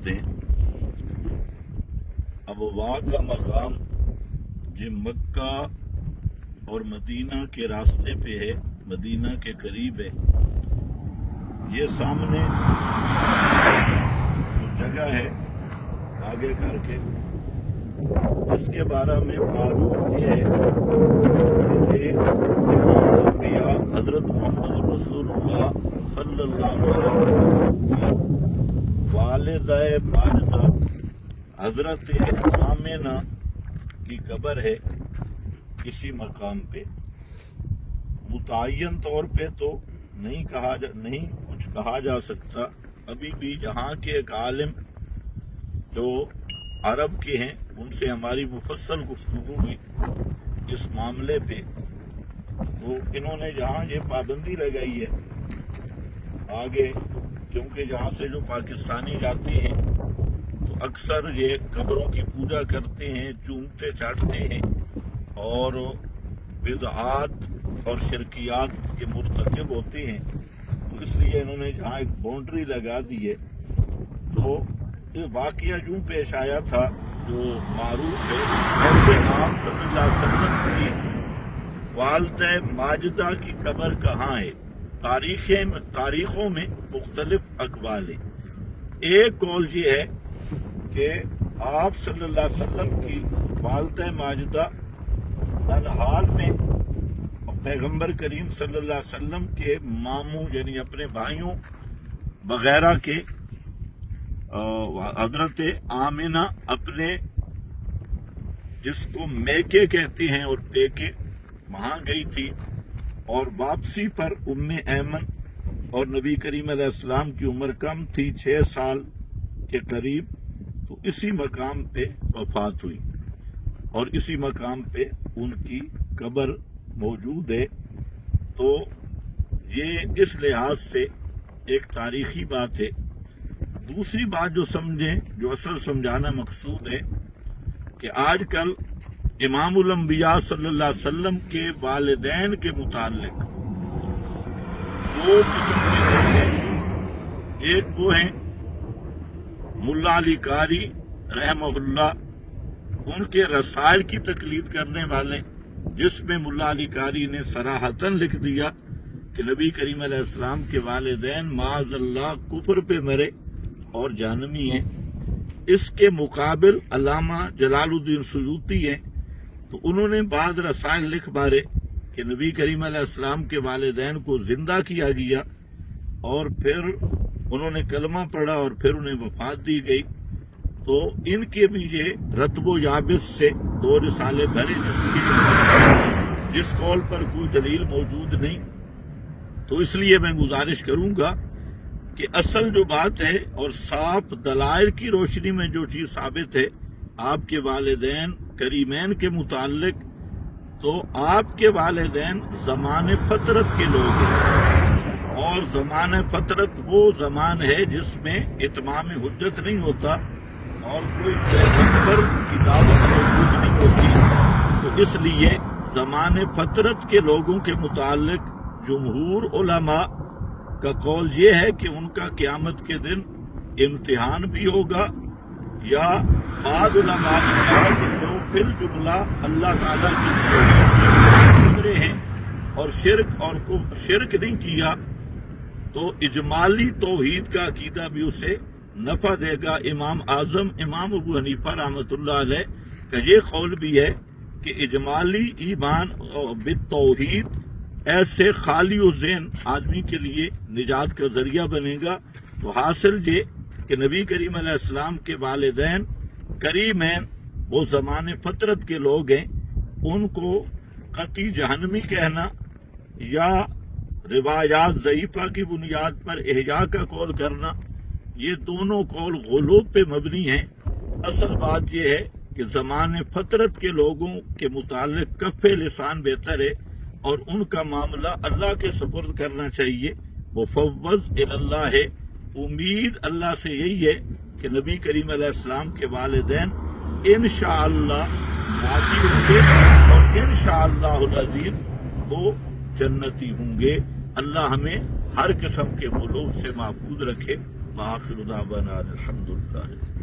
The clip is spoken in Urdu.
موجود ہیں. اب وہاں کا مقام جو مکہ اور مدینہ کے راستے پہ ہے، مدینہ کے قریب ہے. یہ سامنے جو جگہ ہے آگے کر کے اس کے بارے میں معروف یہ ہے کہ یہ امام الانبیاء حضرت محمد رسول اللہ صلی اللہ علیہ وسلم کی والدہ ماجدہ حضرت آمنہ کی قبر ہے. کسی مقام پہ متعین طور پہ تو نہیں کچھ کہا جا سکتا. ابھی بھی یہاں کے ایک عالم جو عرب کے ہیں ان سے ہماری مفصل گفتگو ہوئی اس معاملے پہ، تو انہوں نے یہاں یہ پابندی لگائی ہے آگے، کیونکہ یہاں سے جو پاکستانی جاتے ہیں تو اکثر یہ قبروں کی پوجا کرتے ہیں، چومتے چاٹتے ہیں اور بدعات اور شرکیات کے مرتکب ہوتے ہیں. تو اس لیے انہوں نے یہاں ایک باؤنڈری لگا دی ہے. تو یہ واقعہ یوں پیش آیا تھا جو معروف ہے. ایسے آپ صلی اللہ علیہ وسلم کی والدہ ماجدہ کی قبر کہاں ہے؟ تاریخوں میں مختلف اقوال ہیں. ایک قول یہ ہے کہ آپ صلی اللہ علیہ وسلم کی والدہ ماجدہ ننہال میں پیغمبر کریم صلی اللہ علیہ وسلم کے ماموں یعنی اپنے بھائیوں وغیرہ کے حضرت آمنہ اپنے جس کو میکے کہتے ہیں اور پیکے وہاں گئی تھی، اور واپسی پر ام ایمن اور نبی کریم علیہ السلام کی عمر کم تھی 6 سال کے قریب، تو اسی مقام پہ وفات ہوئی اور اسی مقام پہ ان کی قبر موجود ہے. تو یہ اس لحاظ سے ایک تاریخی بات ہے. دوسری بات جو سمجھیں، جو اصل سمجھانا مقصود ہے کہ آج کل امام الانبیاء صلی اللہ علیہ وسلم کے والدین کے متعلق دو قسم کے لوگ ہیں. ایک وہ ہیں ملا علی قاری رحمہ اللہ، ان کے رسائل کی تقلید کرنے والے، جس میں ملا علی قاری نے صراحتاً لکھ دیا کہ نبی کریم علیہ السلام کے والدین معاذ اللہ کفر پہ مرے اور جہنمی ہیں. اس کے مقابل علامہ جلال الدین سیوطی ہیں، تو انہوں نے بعض رسائل لکھ مارے کہ نبی کریم علیہ السلام کے والدین کو زندہ کیا گیا اور پھر انہوں نے کلمہ پڑھا اور پھر انہیں وفات دی گئی. تو ان کے بھی یہ رتب و یابس سے 2 رسالے بھرے جس قول پر کوئی دلیل موجود نہیں. تو اس لیے میں گزارش کروں گا کہ اصل جو بات ہے اور صاف دلائل کی روشنی میں جو چیز ثابت ہے آپ کے والدین کریمین کے متعلق، تو آپ کے والدین زمان فطرت کے لوگ ہیں، اور زمان فطرت وہ زمان ہے جس میں اتمام حجت نہیں ہوتا اور کوئی پیغمبر کی دعوت موجود نہیں ہوتی. تو اس لیے زمان فطرت کے لوگوں کے متعلق جمہور علماء کا قول یہ ہے کہ ان کا قیامت کے دن امتحان بھی ہوگا، یا بعض علماء جو فی الجملہ اللہ تعالیٰ کی گزرے ہیں اور شرک نہیں کیا تو اجمالی توحید کا عقیدہ بھی اسے نفع دے گا. امام اعظم امام ابو حنیفہ رحمۃ اللہ علیہ کا یہ قول بھی ہے کہ اجمالی ایمان بالتوحید ایسے خالی و ذہن آدمی کے لیے نجات کا ذریعہ بنے گا. تو حاصل یہ کہ نبی کریم علیہ السلام کے والدین کریمین وہ زمان فطرت کے لوگ ہیں، ان کو قطعی جہنمی کہنا یا روایات ضعیفہ کی بنیاد پر احیاء کا قول کرنا، یہ دونوں قول غلوب پہ مبنی ہیں. اصل بات یہ ہے کہ زمان فطرت کے لوگوں کے متعلق کف لسان بہتر ہے اور ان کا معاملہ اللہ کے سپرد کرنا چاہیے. مفوض اللہ ہے، امید اللہ سے یہی ہے کہ نبی کریم علیہ السلام کے والدین انشاءاللہ راضی ہوں گے اور انشاءاللہ العزیز وہ جنتی ہوں گے. اللہ ہمیں ہر قسم کے غلوب سے محفوظ رکھے. وآخر دعوانا الحمدللہ.